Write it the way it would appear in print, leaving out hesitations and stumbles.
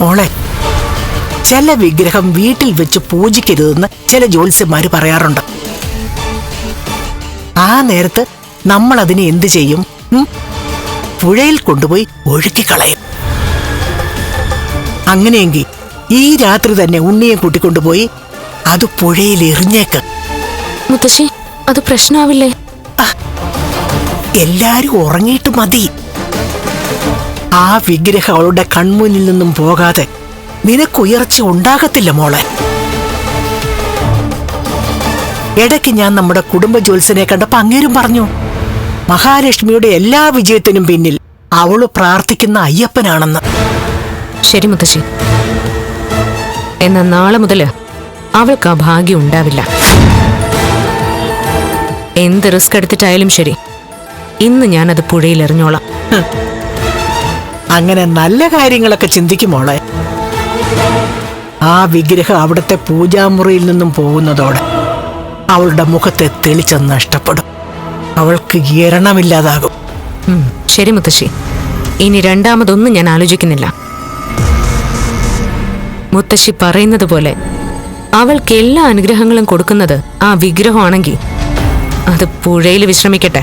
മോളെ, ചില വിഗ്രഹം വീട്ടിൽ വെച്ച് പൂജിക്കരുതെന്ന് ചില ജ്യോത്സ്യന്മാര് പറയാറുണ്ട്. ആ നേരത്ത് നമ്മൾ അതിനെ എന്തു ചെയ്യും? പുഴയിൽ കൊണ്ടുപോയി ഒഴുക്കിക്കളയും. അങ്ങനെയെങ്കിൽ ഈ രാത്രി തന്നെ ഉണ്ണിയെ കൂട്ടിക്കൊണ്ടുപോയി അത് പുഴയിൽ എറിഞ്ഞേക്ക്. മുത്തശ്ശി, അത് പ്രശ്നമാവില്ലേ? എല്ലാരും ഉറങ്ങിയിട്ട് മതി. ആ വിഗ്രഹം അവളുടെ കൺമുന്നിൽ നിന്നും പോകാതെ നിനക്കുയർച്ച ഉണ്ടാകത്തില്ല മോളെ. ഇടയ്ക്ക് ഞാൻ നമ്മുടെ കുടുംബ ജ്യോത്സ്യനെ കണ്ടപ്പോ അങ്ങേരും പറഞ്ഞു, മഹാലക്ഷ്മിയുടെ എല്ലാ വിജയത്തിനും പിന്നിൽ അവള് പ്രാർത്ഥിക്കുന്ന അയ്യപ്പനാണെന്ന്. ശരി മുത്തശ്ശി, എന്നാ നാളെ മുതല് അവൾക്ക് ആ ഭാഗ്യം ഉണ്ടാവില്ല. എന്ത് റിസ്ക് എടുത്തിട്ടായാലും ശരി, ഇന്ന് ഞാനത് പുഴയിൽ എറിഞ്ഞോളാം. അങ്ങനെ നല്ല കാര്യങ്ങളൊക്കെ ചിന്തിക്കും മോളെ. ആ വിഗ്രഹം അവിടുത്തെ പൂജാമുറിയിൽ നിന്നും പോകുന്നതോടെ അവളുടെ മുഖത്തെ തെളിച്ചം നഷ്ടപ്പെടും. അവൾക്ക് എരണമില്ലാതാകും. ശരി മുത്തശ്ശി, ഇനി രണ്ടാമതൊന്നും ഞാൻ ആലോചിക്കുന്നില്ല. മുത്തശ്ശി പറയുന്നത് പോലെ അവൾക്ക് എല്ലാ അനുഗ്രഹങ്ങളും കൊടുക്കുന്നത് ആ വിഗ്രഹമാണെങ്കിൽ അത് പുഴയിൽ വിശ്രമിക്കട്ടെ.